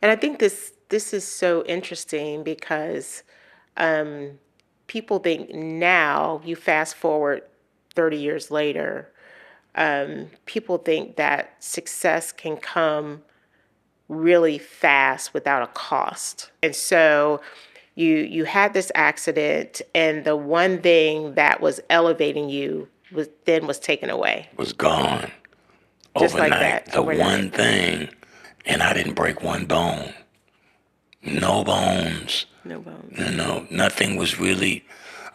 And I think this is so interesting because people think now, you fast forward 30 years later, people think that success can come really fast without a cost. And so you had this accident, and the one thing that was elevating you was taken away. Was gone Just like overnight. that. The Overnight. one thing, and I didn't break one bone. No bones. No bones. Nothing was really.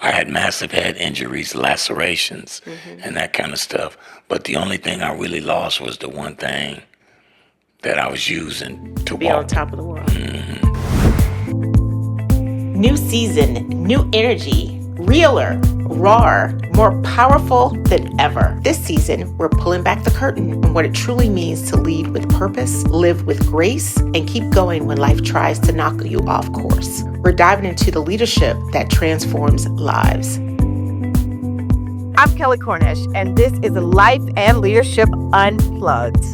I had massive head injuries, lacerations, and that kind of stuff. But the only thing I really lost was the one thing that I was using to Be walk. on top of the world. New season, new energy, realer, rawer, more powerful than ever. This season, we're pulling back the curtain on what it truly means to lead with purpose, live with grace, and keep going when life tries to knock you off course. We're diving into the leadership that transforms lives. I'm Kelley Cornish, and this is Life and Leadership Unplugged.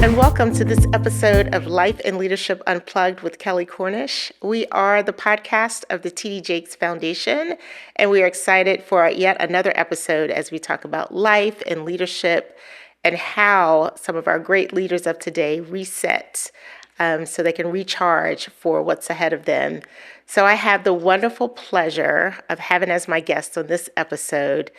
And welcome to this episode of Life and Leadership Unplugged with Kelley Cornish. We are the podcast of the T.D. Jakes Foundation, and we are excited for yet another episode as we talk about life and leadership and how some of our great leaders of today reset so they can recharge for what's ahead of them. So I have the wonderful pleasure of having as my guest on this episode.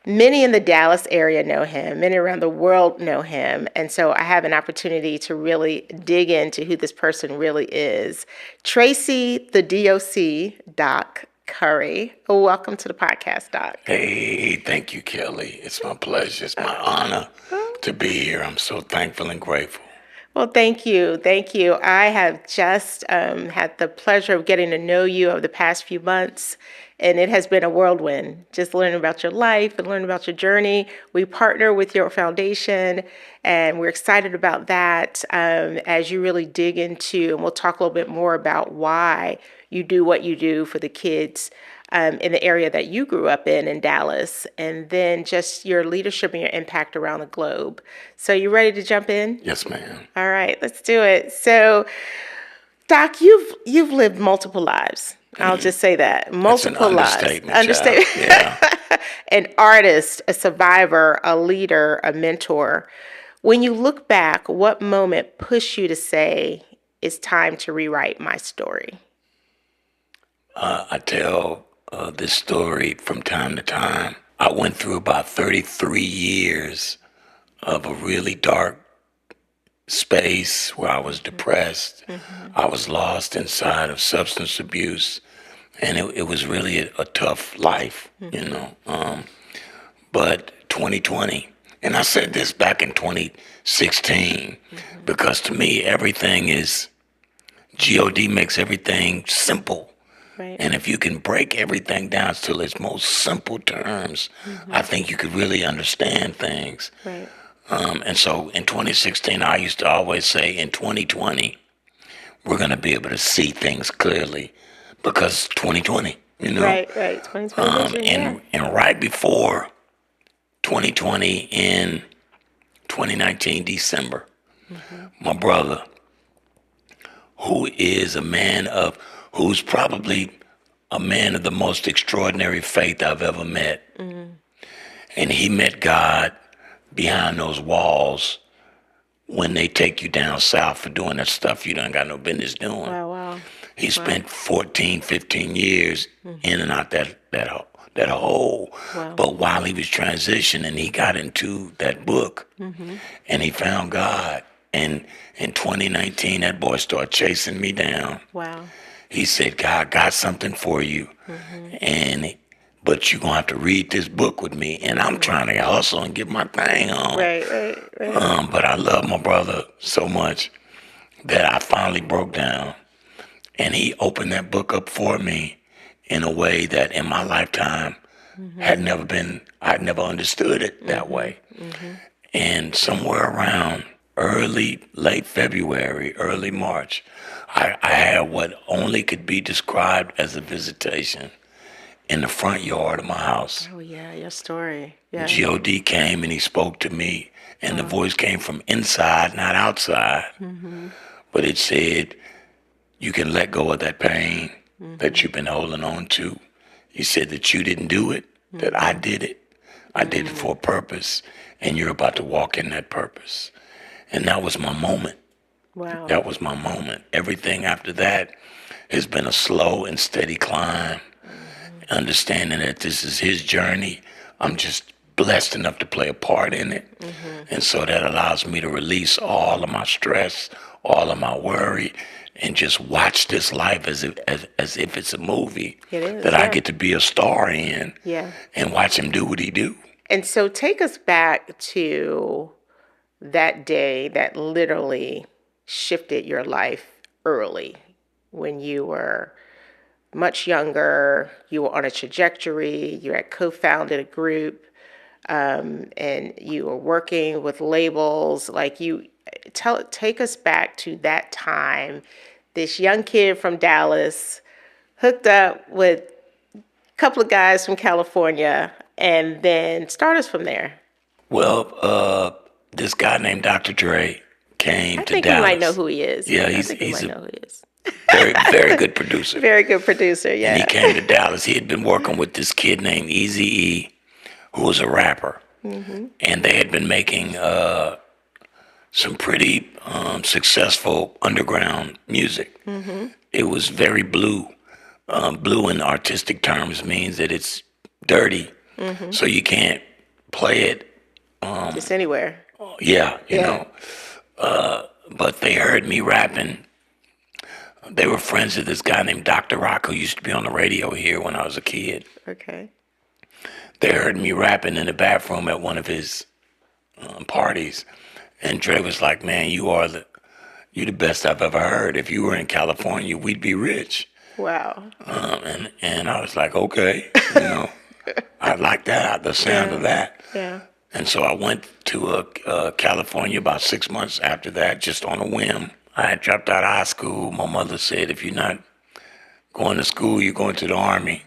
Many in the Dallas area know him, many around the world know him, and so I have an opportunity to really dig into who this person really is. Tracy, the D.O.C, Doc Curry. Welcome to the podcast, Doc. Hey, thank you, Kelley. It's my pleasure. It's my honor to be here. I'm so thankful and grateful. Well, thank you. Thank you. I have just had the pleasure of getting to know you over the past few months, and it has been a whirlwind, just learning about your life and learning about your journey. We partner with your foundation, and we're excited about that as you really dig into, and we'll talk a little bit more about why you do what you do for the kids in the area that you grew up in Dallas, and then just your leadership and your impact around the globe. So you ready to jump in? Yes, ma'am. All right, let's do it. So, Doc, you've lived multiple lives. I'll just say that. Multiple lives. Understatement. Yeah. An artist, a survivor, a leader, a mentor. When you look back, what moment pushed you to say, it's time to rewrite my story? I tell this story from time to time. I went through about 33 years of a really dark space where I was depressed. I was lost inside of substance abuse, and it was really a tough life, But 2020, and I said this back in 2016, because to me, everything is, God makes everything simple. Right. And if you can break everything down to its most simple terms, I think you could really understand things. Right. And so in 2016, I used to always say, in 2020, we're going to be able to see things clearly because 2020, Right. 2020 vision, And right before 2020 in 2019, December, my brother, who is who's probably a man of the most extraordinary faith I've ever met. And he met God behind those walls when they take you down south for doing that stuff you done got no business doing. Wow. He spent 14, 15 years in and out that hole. Wow. But while he was transitioning, he got into that book and he found God. And in 2019, that boy started chasing me down. Wow. He said, God got something for you, but you're going to have to read this book with me. And I'm trying to hustle and get my thing on. Right. But I love my brother so much that I finally broke down. And he opened that book up for me in a way that in my lifetime I'd never understood it that way. And somewhere around late February, early March, I had what only could be described as a visitation in the front yard of my house. Oh, yeah, your story. Yeah. God came and he spoke to me, and the voice came from inside, not outside. but it said you can let go of that pain that you've been holding on to. He said that you didn't do it, that I did it. I did it for a purpose, and you're about to walk in that purpose. And that was my moment. Wow. That was my moment. Everything after that has been a slow and steady climb, understanding that this is his journey. I'm just blessed enough to play a part in it. And so that allows me to release all of my stress, all of my worry, and just watch this life as if it's a movie It is, that I yeah. get to be a star in, Yeah. and watch him do what he do. And so take us back to that day that literally shifted your life early, when you were much younger, you were on a trajectory, you had co-founded a group, and you were working with labels. Like, take us back to that time. This young kid from Dallas hooked up with a couple of guys from California, and then start us from there. Well, this guy named Dr. Dre came I to think Dallas. you might know who he is. Yeah, I he's think you might a know who he is. very, very good producer. Very good producer, yeah. And he came to Dallas. He had been working with this kid named Eazy-E, who was a rapper. And they had been making some pretty successful underground music. It was very blue. Blue in artistic terms means that it's dirty, so you can't play it. Just anywhere. Yeah, you Yeah. know. But they heard me rapping. They were friends of this guy named Dr. Rock, who used to be on the radio here when I was a kid. Okay. They heard me rapping in the bathroom at one of his parties, and Dre was like, "Man, you the best I've ever heard. If you were in California, we'd be rich." Wow. And I was like, "Okay, I like that, the sound of that." Yeah. And so I went to California about 6 months after that, just on a whim. I had dropped out of high school. My mother said, "If you're not going to school, you're going to the Army."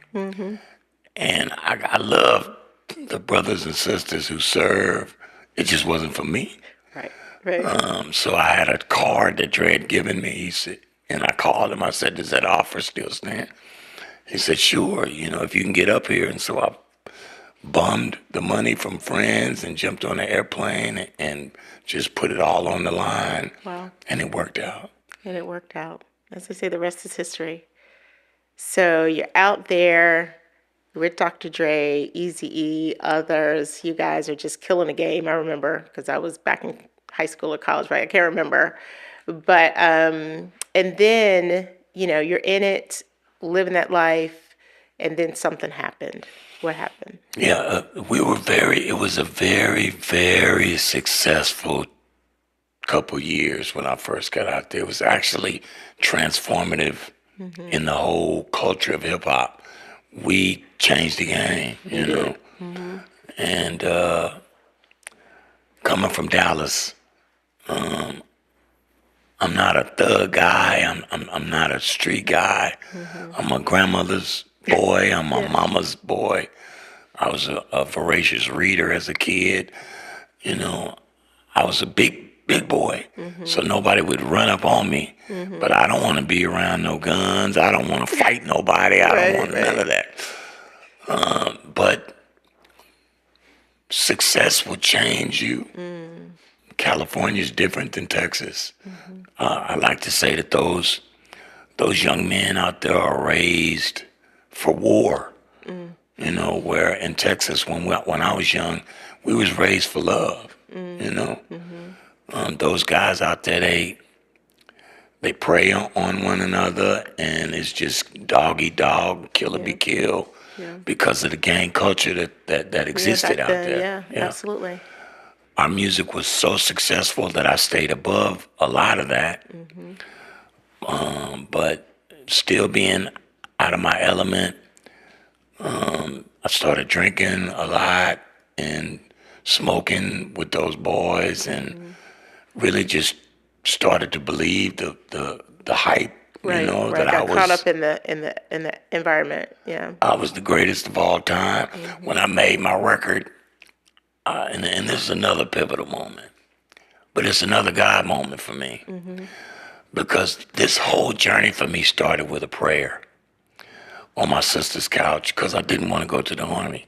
And I love the brothers and sisters who serve. It just wasn't for me. Right. Right. So I had a card that Dre had given me. He said, and I called him. I said, "Does that offer still stand?" He said, "Sure, if you can get up here." And so I bummed the money from friends and jumped on the airplane and just put it all on the line. Wow. And it worked out. And it worked out. As I say, the rest is history. So you're out there with Dr. Dre, Eazy-E, others. You guys are just killing the game. I remember, because I was back in high school or college, right? I can't remember. But, and then, you're in it, living that life, and then something happened. What happened? Yeah, it was a very, very successful couple years when I first got out there. It was actually transformative in the whole culture of hip hop. We changed the game, And coming from Dallas, I'm not a thug guy. I'm not a street guy. I'm my grandmother's boy. I'm my mama's boy. I was a voracious reader as a kid. I was a big boy. So nobody would run up on me. But I don't want to be around no guns. I don't want to fight nobody. I don't want none of that. But success will change you. California is different than Texas. I like to say that those young men out there are raised for war. Where in Texas, when I was young, we was raised for love. Those guys out there, they prey on one another, and it's just dog eat dog, killer be killed, because of the gang culture that existed out there. Yeah, absolutely. Our music was so successful that I stayed above a lot of that. But still being out of my element, I started drinking a lot and smoking with those boys, and really just started to believe the hype. Right. That I Got was caught up in the environment. Yeah. I was the greatest of all time. When I made my record, and this is another pivotal moment, but it's another God moment for me. because this whole journey for me started with a prayer on my sister's couch because I didn't want to go to the Army.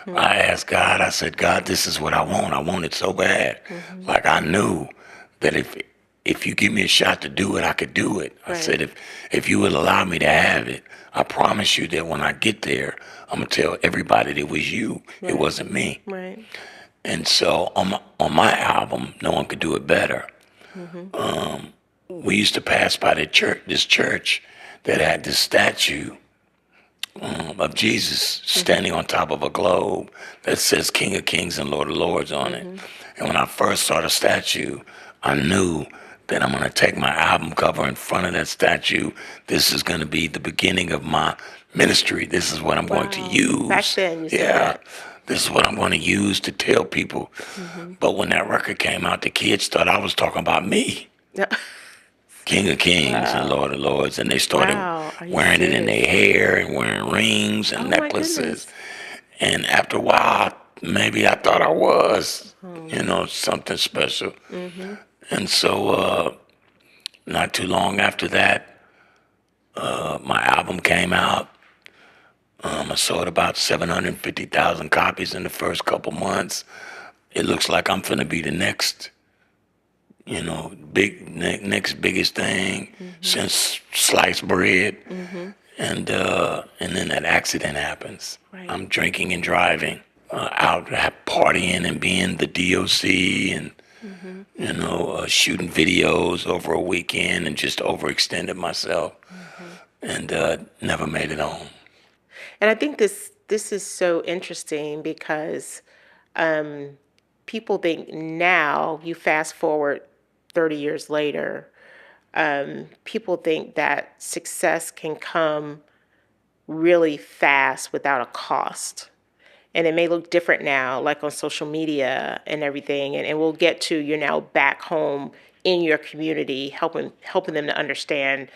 I asked God, I said, God, this is what I want. I want it so bad. Like I knew that if you give me a shot to do it, I could do it. I said, if you would allow me to have it, I promise you that when I get there, I'm going to tell everybody that it was you. It wasn't me. Right. And so on my album, No One Could Do It Better, we used to pass by this church that had this statue of Jesus standing on top of a globe that says King of Kings and Lord of Lords on it. And when I first saw the statue, I knew that I'm going to take my album cover in front of that statue. This is going to be the beginning of my ministry. This is what I'm going to use. Back then, you said that. This is what I'm going to use to tell people. But when that record came out, the kids thought I was talking about me. King of Kings and Lord of Lords, and they started wearing it in their hair and wearing rings and necklaces. And after a while, maybe I thought I was, something special. And so not too long after that, my album came out. I sold about 750,000 copies in the first couple months. It looks like I'm finna be the next next biggest thing since sliced bread. And then that accident happens. Right. I'm drinking and driving, out partying and being the D.O.C. and, shooting videos over a weekend and just overextended myself and never made it home. And I think this is so interesting because people think now, you fast forward 30 years later, people think that success can come really fast without a cost. And it may look different now, like on social media and everything. And we'll get to, you're now back home in your community, helping them to understand,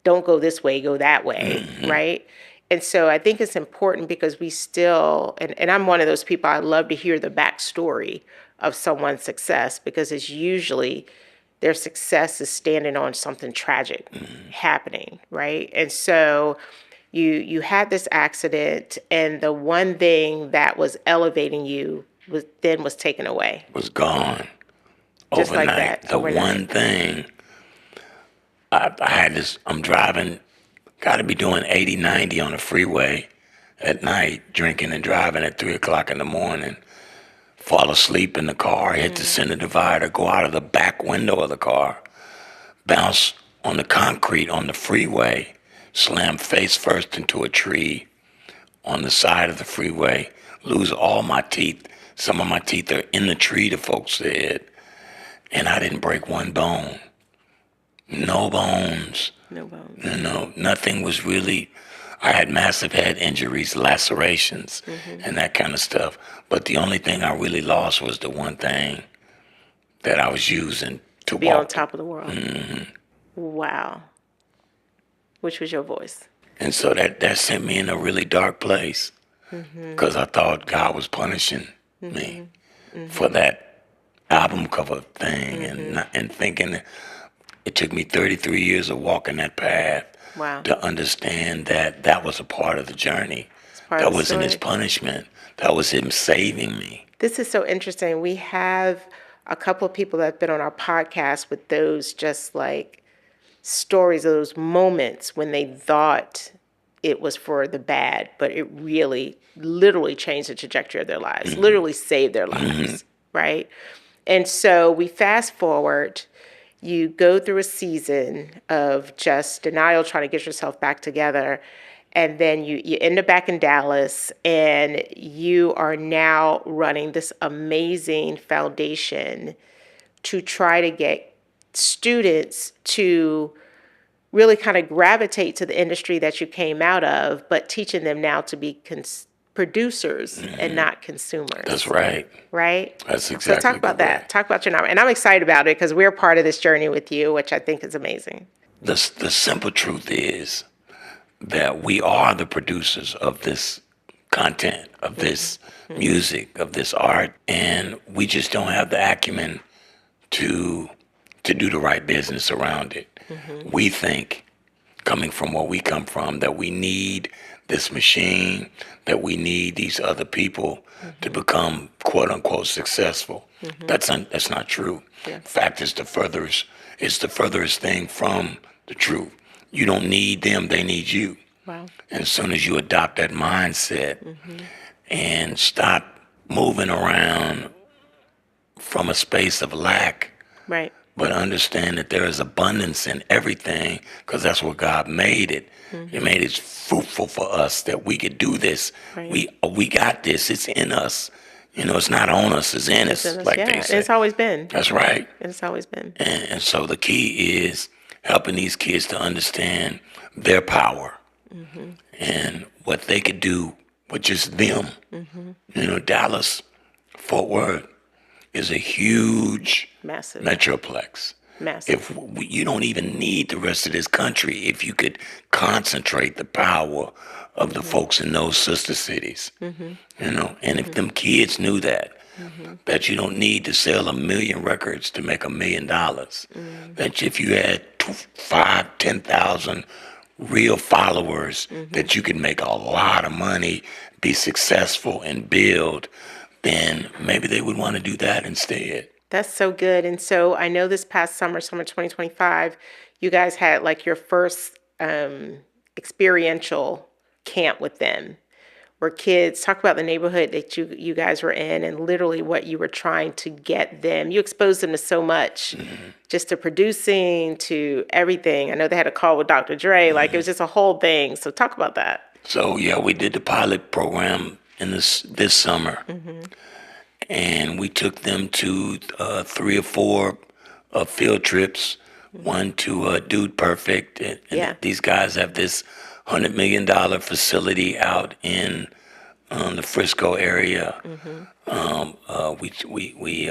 don't go this way, go that way, right? And so I think it's important because we still, and I'm one of those people, I love to hear the backstory of someone's success because it's usually their success is standing on something tragic happening, right? And so you had this accident, and the one thing that was elevating you was taken away. Was gone. Just overnight. like that. The one thing I had this, I'm driving, got to be doing 80, 90 on the freeway at night, drinking and driving at 3 o'clock in the morning. Fall asleep in the car, hit the center divider, go out of the back window of the car, bounce on the concrete on the freeway, slam face first into a tree on the side of the freeway, lose all my teeth. Some of my teeth are in the tree, the folks said. And I didn't break one bone. No bones. No bones. Nothing was really. I had massive head injuries, lacerations, and that kind of stuff. But the only thing I really lost was the one thing that I was using to Be walk. on top of the world. Wow. Which was your voice. And so that sent me in a really dark place because I thought God was punishing me for that album cover thing and thinking it took me 33 years of walking that path. Wow. To understand that was a part of the journey. That wasn't his punishment. That was him saving me. This is so interesting. We have a couple of people that have been on our podcast with those just like stories of those moments when they thought it was for the bad, but it really literally changed the trajectory of their lives, literally saved their lives, right? And so we fast forward. You go through a season of just denial, trying to get yourself back together. And then you end up back in Dallas, and you are now running this amazing foundation to try to get students to really kind of gravitate to the industry that you came out of, but teaching them now to be producers and not consumers. That's right. Right? That's exactly. So talk about that. Talk about your number. And I'm excited about it because we're part of this journey with you, which I think is amazing. The simple truth is that we are the producers of this content, of this music, of this art, and we just don't have the acumen to do the right business around it. We think, coming from where we come from, that we need this machine, that we need these other people to become quote unquote successful. That's not true. Yeah. In fact, it's the furthest thing from the truth. You don't need them, they need you. Wow. And as soon as you adopt that mindset and stop moving around from a space of lack, Right. but understand that there is abundance in everything, because that's what God made it. He made it fruitful for us that we could do this. Right. We got this. It's in us. It's not on us. It's in us, like Yeah. they And say. it's always been. That's right. It's always been. And so the key is helping these kids to understand their power and what they could do with just them. Dallas, Fort Worth is a huge Massive. metroplex. Massive. You don't even need the rest of this country if you could concentrate the power of the folks in those sister cities. And if them kids knew that you don't need to sell 1 million records to make $1 million, that if you had 5, 10,000 real followers, that you could make a lot of money, be successful, and build, then maybe they would want to do that instead. That's so good. And so I know this past summer 2025, you guys had like your first experiential camp with them, where kids talk about the neighborhood that you guys were in and literally what you were trying to get them. You exposed them to so much, just to producing, to everything. I know they had a call with Dr. Dre, like it was just a whole thing. So talk about that. So yeah, we did the pilot program in this summer, and we took them to 3 or 4 field trips. One to Dude Perfect, and Yeah. these guys have this $100 million facility out in the Frisco area. We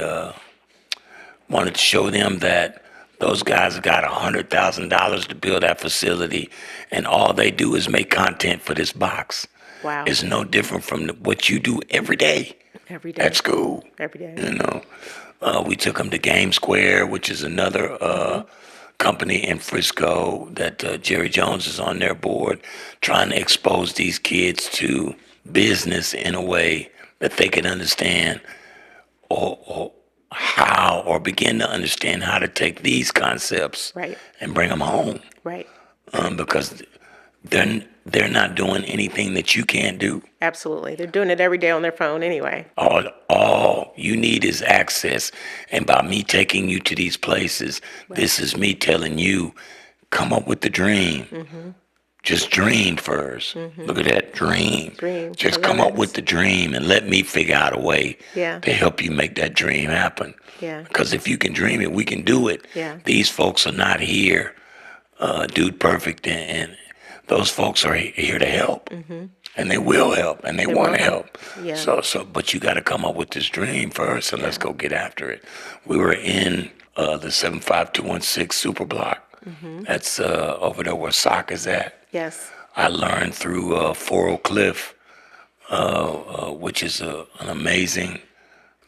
wanted to show them that those guys got $100,000 to build that facility, and all they do is make content for this box. Wow. It's no different from what you do every day Every day. at school. Every day. We took them to Game Square, which is another company in Frisco that Jerry Jones is on their board, trying to expose these kids to business in a way that they can understand or begin to understand how to take these concepts Right. and bring them home. Right. Because they're not doing anything that you can't do. Absolutely. They're doing it every day on their phone anyway. All you need is access. And by me taking you to these places, this is me telling you, come up with the dream. Just dream first. Look at that, dream. Dream. Just I come love up it. with the dream and let me figure out a way Yeah. to help you make that dream happen. Yeah. Because if you can dream it, we can do it. Yeah. These folks are not here, Dude Perfect, and those folks are here to help. And they will help, and they want will to help. Yeah. But you got to come up with this dream first, and let's go get after it. We were in the 75216 Super Block. That's over there where SOC is at. Yes. I learned through Foro Cliff, which is an amazing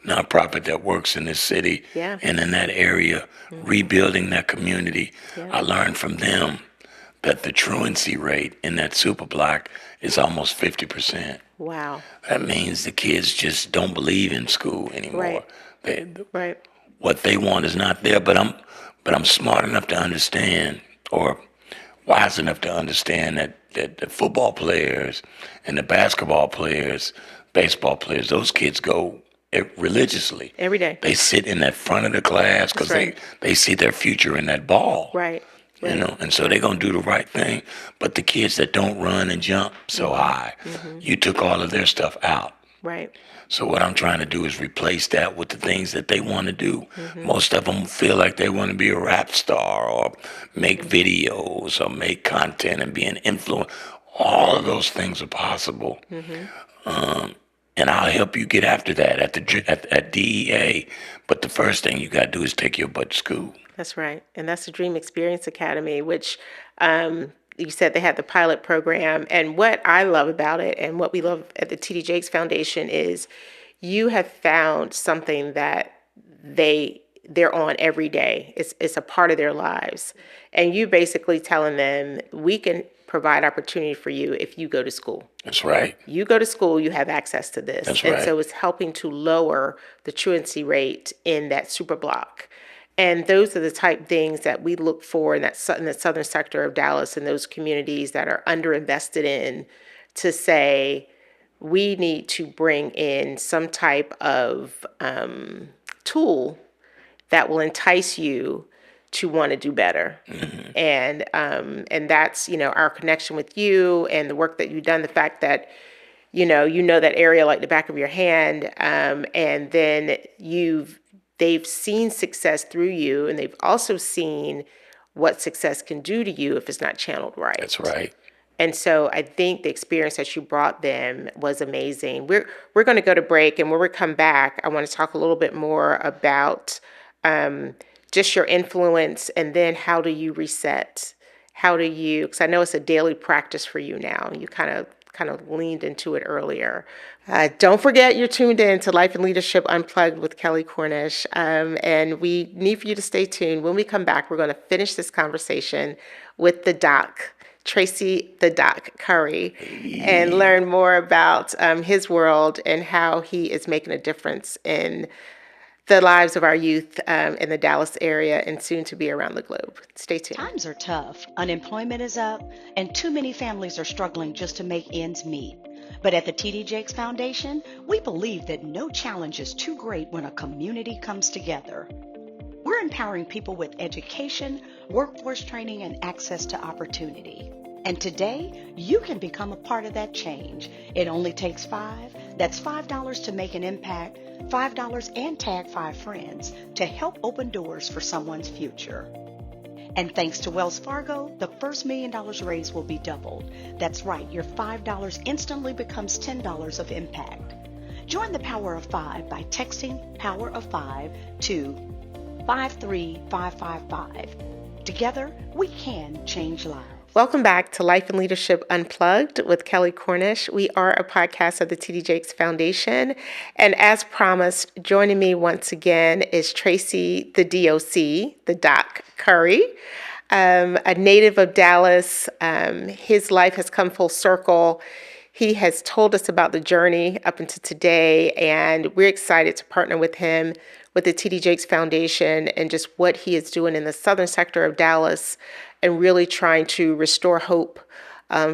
nonprofit that works in this city Yeah. and in that area, rebuilding that community. Yeah. I learned from them that the truancy rate in that super block is almost 50%. Wow. That means the kids just don't believe in school anymore. Right. Right. What they want is not there, but I'm smart enough to understand, or wise enough to understand that the football players and the basketball players, baseball players, those kids go religiously. Every day. They sit in that front of the class because That's right. they see their future in that ball. Right. And so they're going to do the right thing. But the kids that don't run and jump so high, you took all of their stuff out. Right. So what I'm trying to do is replace that with the things that they want to do. Most of them feel like they want to be a rap star or make videos or make content and be an influencer. All of those things are possible. And I'll help you get after that at DEA. But the first thing you got to do is take your butt to school. That's right. And that's the Dream Experience Academy, which you said they had the pilot program. And what I love about it and what we love at the TD Jakes Foundation is you have found something that they they're on every day. It's a part of their lives. And you basically telling them, we can provide opportunity for you if you go to school. That's right. You go to school, you have access to this. That's And right. so it's helping to lower the truancy rate in that super block. And those are the type things that we look for in the southern sector of Dallas and those communities that are underinvested in, to say, we need to bring in some type of tool that will entice you to want to do better. And that's, our connection with you and the work that you've done, the fact that you know that area like the back of your hand, and then they've seen success through you, and they've also seen what success can do to you if it's not channeled right. That's right. And so I think the experience that you brought them was amazing. We're going to go to break, and when we come back, I want to talk a little bit more about just your influence, and then how do you reset? How do you? Because I know it's a daily practice for you now. You kind of leaned into it earlier. Don't forget, you're tuned in to Life and Leadership Unplugged with Kelley Cornish, and we need for you to stay tuned. When we come back, we're going to finish this conversation with the doc, Tracy the Doc Curry, and learn more about his world and how he is making a difference in the lives of our youth in the Dallas area and soon to be around the globe. Stay tuned. Times are tough. Unemployment is up, and too many families are struggling just to make ends meet. But at the T.D. Jakes Foundation, we believe that no challenge is too great when a community comes together. We're empowering people with education, workforce training, and access to opportunity. And today, you can become a part of that change. It only takes $5. That's $5 to make an impact, $5 and tag 5 friends to help open doors for someone's future. And thanks to Wells Fargo, the first $1 million raised will be doubled. That's right, your $5 instantly becomes $10 of impact. Join the Power of 5 by texting Power of 5 to 53555. Together, we can change lives. Welcome back to Life and Leadership Unplugged with Kelley Cornish. We are a podcast of the T.D. Jakes Foundation. And as promised, joining me once again is Tracy, the D.O.C., the Doc Curry, a native of Dallas. His life has come full circle. He has told us about the journey up until today, and we're excited to partner with him with the T.D. Jakes Foundation and just what he is doing in the southern sector of Dallas, and really trying to restore hope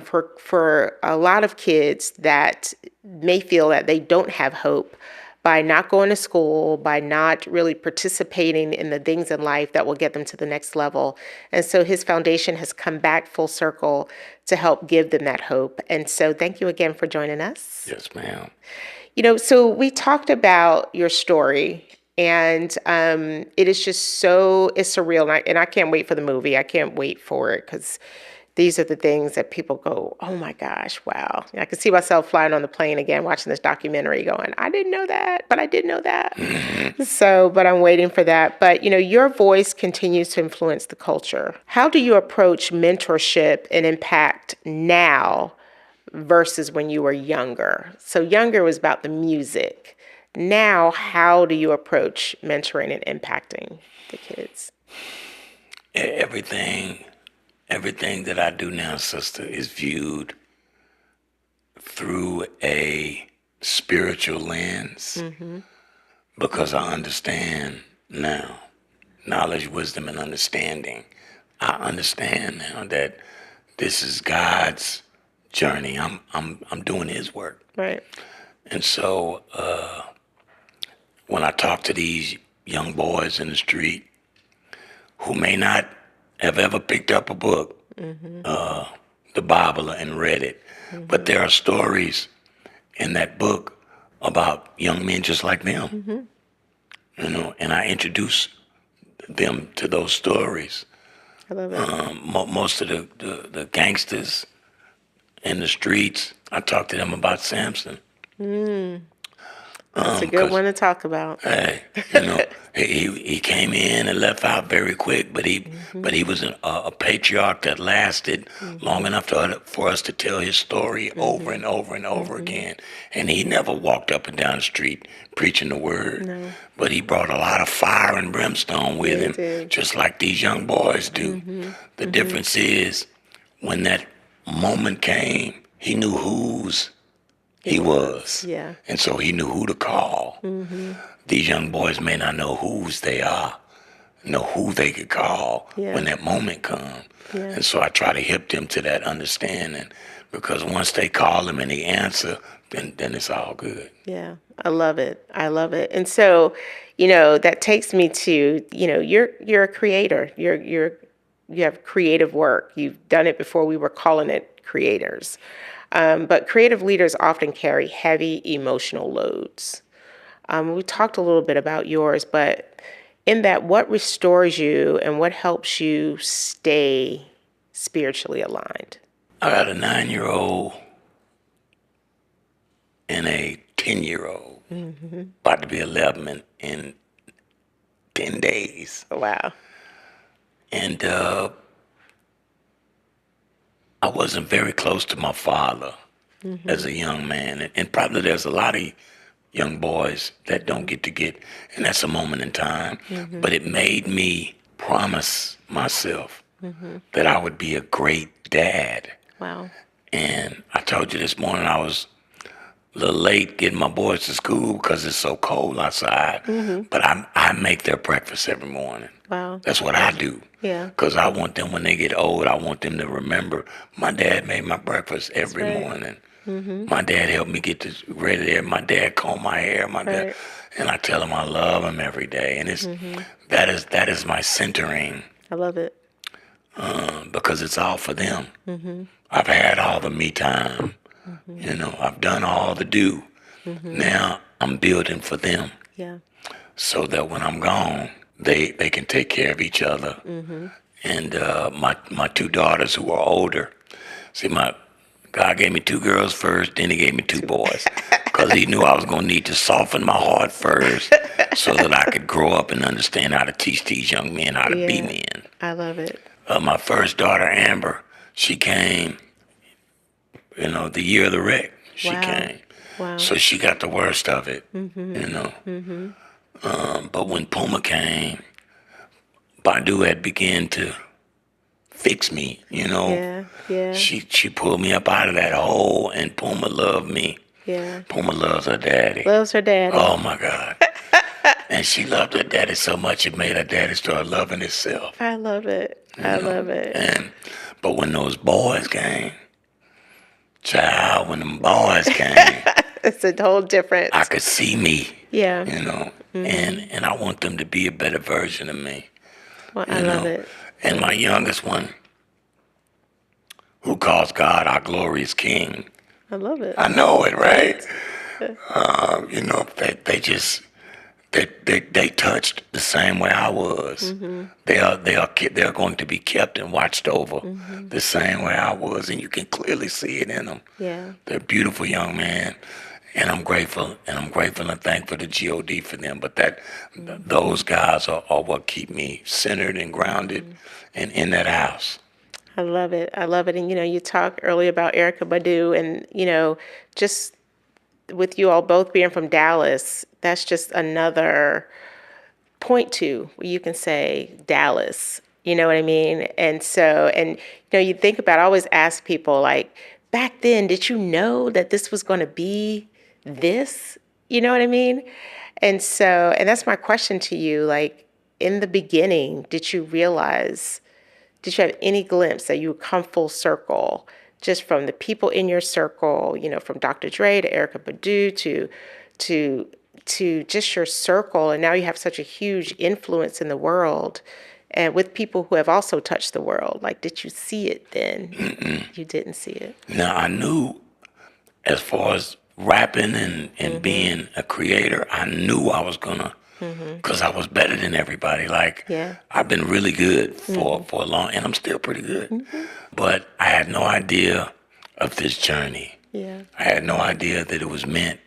for a lot of kids that may feel that they don't have hope by not going to school, by not really participating in the things in life that will get them to the next level. And so his foundation has come back full circle to help give them that hope. And so thank you again for joining us. Yes, ma'am. So we talked about your story, and it is just it's surreal. And I can't wait for the movie. I can't wait for it, because these are the things that people go, oh my gosh, wow. I can see myself flying on the plane again, watching this documentary going, I didn't know that, but I did know that. But I'm waiting for that. But, your voice continues to influence the culture. How do you approach mentorship and impact now versus when you were younger? So younger was about the music. Now, how do you approach mentoring and impacting the kids? Everything that I do now, sister, is viewed through a spiritual lens, because I understand now, knowledge, wisdom, and understanding. I understand now that this is God's journey. I'm doing His work. Right. And so when I talk to these young boys in the street who may not have ever picked up a book, the Bible, and read it, but there are stories in that book about young men just like them, and I introduce them to those stories. I love it. Most of the gangsters in the streets, I talk to them about Samson. That's a good 'Cause one to talk about. hey, he came in and left out very quick, but he was a patriarch that lasted long enough for us to tell his story over and over and over again. And he never walked up and down the street preaching the word, No. but he brought a lot of fire and brimstone with Yeah, he him, did. just like these young boys do. The difference is when that moment came, he knew whose he was. Yeah. And so he knew who to call. These young boys may not know whose they are, know who they could call Yeah. when that moment comes. Yeah. And so I try to hip them to that understanding, because once they call him and he answer, then it's all good. Yeah, I love it. I love it. And so, that takes me to, you're a creator. You have creative work. You've done it before we were calling it creators. But creative leaders often carry heavy emotional loads. We talked a little bit about yours, but in that, what restores you and what helps you stay spiritually aligned? I got a 9-year-old and a 10-year-old, about to be 11 in 10 days. Wow. And I wasn't very close to my father as a young man. And probably there's a lot of young boys that don't get, and that's a moment in time. But it made me promise myself that I would be a great dad. Wow. And I told you this morning I was a little late getting my boys to school because it's so cold outside. But I make their breakfast every morning. Wow. That's what I do. Yeah. Because I want them, when they get old, I want them to remember my dad made my breakfast every right. morning. My dad helped me get this ready there. My dad combed my hair. My dad, Right. and I tell him I love him every day. And it's that is my centering, I love it. because it's all for them. I've had all the me time. I've done all the do. Now I'm building for them, Yeah. so that when I'm gone, they can take care of each other. And my two daughters who are older, see, God gave me 2 girls first, then he gave me 2 boys, because he knew I was going to need to soften my heart first so that I could grow up and understand how to teach these young men how to be Yeah. men. I love it. My first daughter, Amber, she came, the year of the wreck, she Wow. came. Wow. So she got the worst of it, But when Puma came, Badu had begun to fix me, Yeah. Yeah. She pulled me up out of that hole, and Puma loved me. Yeah. Puma loves her daddy. Loves her daddy. Oh my God. And she loved her daddy so much it made her daddy start loving himself. I love it. I love it. But when those boys came, child, when them boys came, It's a whole different. I could see me, Yeah. and I want them to be a better version of me. Well, I love it. And my youngest one, who calls God our glorious King, I love it. I know it, right? They touched the same way I was. They're going to be kept and watched over the same way I was, and you can clearly see it in them. Yeah. They're beautiful young men, and I'm grateful and thankful to God for them. But those guys are what keep me centered and grounded and in that house. I love it. I love it. And, you talked earlier about Erykah Badu and, just with you all both being from Dallas, that's just another point to where you can say Dallas, you know what I mean? And so, you think about, I always ask people like, back then, did you know that this was going to be this? You know what I mean? And so, and that's my question to you, like in the beginning, did you have any glimpse that you would come full circle just from the people in your circle, from Dr. Dre to Erykah Badu to just your circle, and now you have such a huge influence in the world and with people who have also touched the world? Like, did you see it then? Mm-mm. You didn't see it. Now, I knew as far as rapping and being a creator, I knew I was going to, because I was better than everybody. Like, Yeah. I've been really good for a long, and I'm still pretty good. But I had no idea of this journey. Yeah. I had no idea that it was meant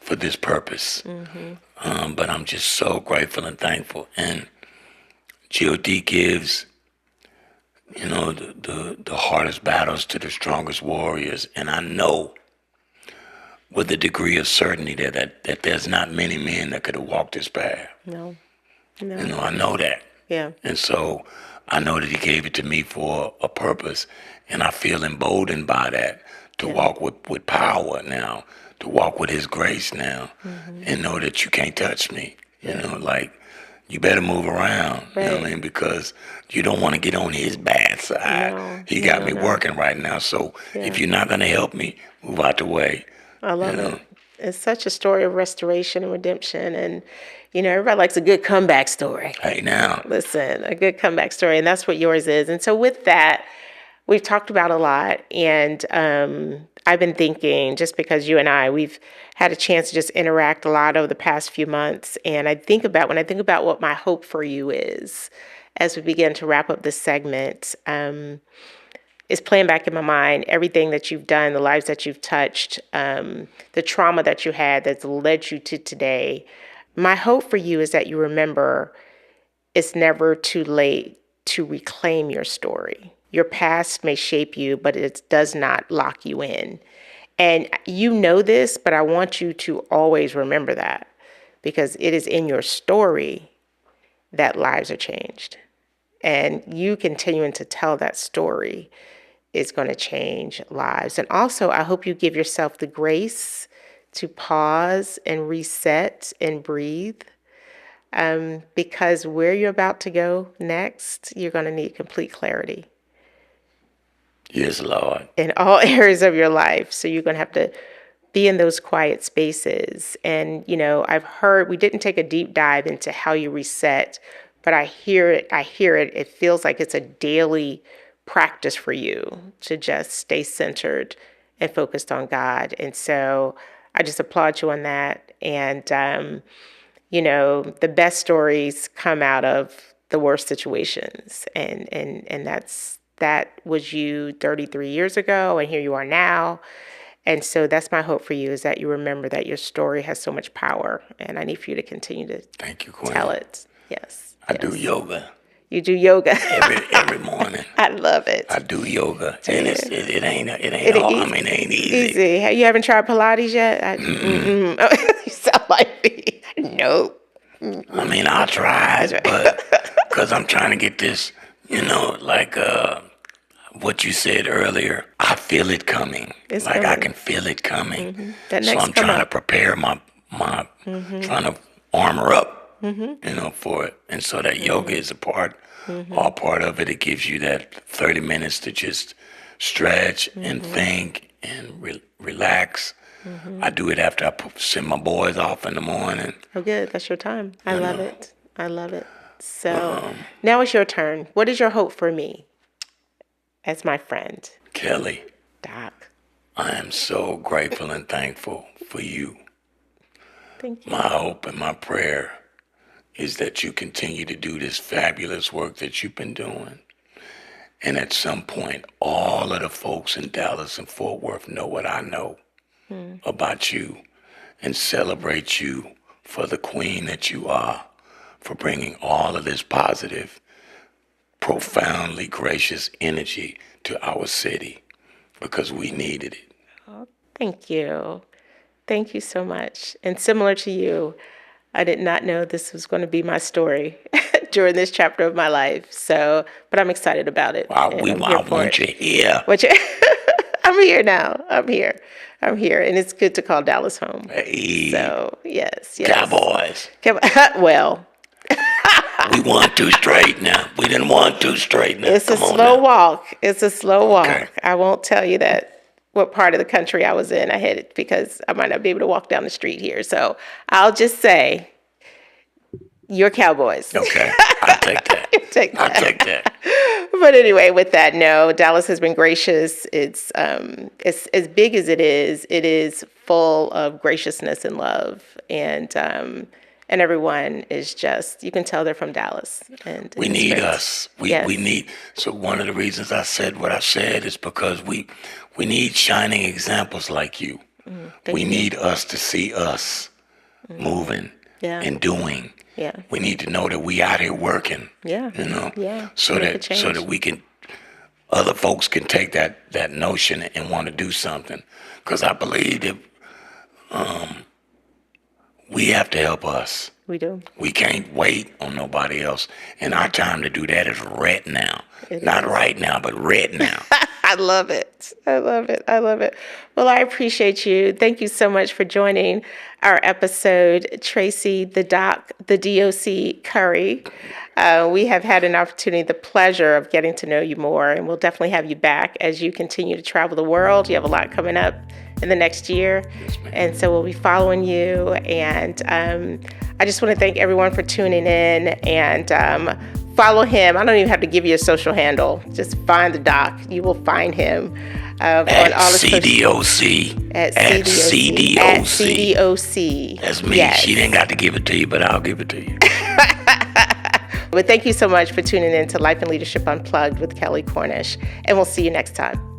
for this purpose. But I'm just so grateful and thankful. And God gives, the hardest battles to the strongest warriors. And I know with a degree of certainty that there's not many men that could have walked this path. No. I know that. Yeah. And so I know that he gave it to me for a purpose. And I feel emboldened by that to walk with power now, to walk with his grace now, and know that you can't touch me. You better move around, you know what I mean? Because you don't want to get on his bad side. No, He got me working right now. So if you're not going to help me, move out the way. I love it. It's such a story of restoration and redemption. And, everybody likes a good comeback story. Hey, now. Listen, a good comeback story. And that's what yours is. And so with that, we've talked about a lot. And I've been thinking, just because you and we've had a chance to just interact a lot over the past few months. And when I think about what my hope for you is, as we begin to wrap up this segment, is playing back in my mind everything that you've done, the lives that you've touched, the trauma that you had that's led you to today. My hope for you is that you remember it's never too late to reclaim your story. Your past may shape you, but it does not lock you in. And you know this, but I want you to always remember that, because it is in your story that lives are changed. And you continuing to tell that story is going to change lives. And also, I hope you give yourself the grace to pause and reset and breathe, because where you're about to go next, you're going to need complete clarity. Yes, Lord. In all areas of your life. So you're going to have to be in those quiet spaces. And, I've heard, we didn't take a deep dive into how you reset, but I hear it. It feels like it's a daily practice for you to just stay centered and focused on God. And so I just applaud you on that. And, the best stories come out of the worst situations. And that was you 33 years ago, and here you are now. And so that's my hope for you, is that you remember that your story has so much power, and I need for you to continue to Thank you, Queen. tell it. Yes. I do yoga. You do yoga every morning. I love it. I do yoga, and it ain't hard. I mean, it ain't easy. Easy. You haven't tried Pilates yet? You sound like me. Nope. I mean, I'll try, but because I'm trying to get this, what you said earlier, I feel it coming. It's coming. I can feel it coming. That so next I'm trying up. to prepare my trying to armor up, for it. And so that yoga is all part of it. It gives you that 30 minutes to just stretch and think and relax. I do it after I send my boys off in the morning. Oh, good. That's your time. I love it. I love it. So now it's your turn. What is your hope for me as my friend? Kelley. Doc. I am so grateful and thankful for you. Thank you. My hope and my prayer is that you continue to do this fabulous work that you've been doing. And at some point, all of the folks in Dallas and Fort Worth know what I know about you, and celebrate you for the queen that you are, for bringing all of this positive, profoundly gracious energy to our city, because we needed it. Oh, thank you. Thank you so much. And similar to you, I did not know this was going to be my story during this chapter of my life. So, but I'm excited about it. I want you here. I'm here now. I'm here. And it's good to call Dallas home. Hey. So, yes. Cowboys. Well. We won 2 straight now. We didn't want 2 straight now. It's a slow walk. Okay. I won't tell you what part of the country I was in. I had it because I might not be able to walk down the street here. So I'll just say, you're Cowboys. Okay, I'll take that. I'll take that. But anyway, with that, no, Dallas has been gracious. It's as big as it is full of graciousness and love. And everyone is just, you can tell they're from Dallas. And we need us. We need, so one of the reasons I said what I said is because we need shining examples like you We need us to see us moving and doing. Yeah. We need to know that we out here working. Yeah. So Make a that change. we can, other folks can take that notion and want to do something. Because I believe that we have to help us. We do. We can't wait on nobody else. And our time to do that is right now. It Not is. right now, but right now. I love it. I love it. I love it. Well, I appreciate you. Thank you so much for joining our episode, Tracy, the D.O.C. Curry. We have had an opportunity, the pleasure of getting to know you more, and we'll definitely have you back as you continue to travel the world. You have a lot coming up in the next year, and so we'll be following you. And I just want to thank everyone for tuning in and follow him. I don't even have to give you a social handle. Just find the doc. You will find him on all the CDOC. At CDOC. CDOC. That's me. Yes. She didn't got to give it to you, but I'll give it to you. But thank you so much for tuning in to Life and Leadership Unplugged with Kelley Cornish, and we'll see you next time.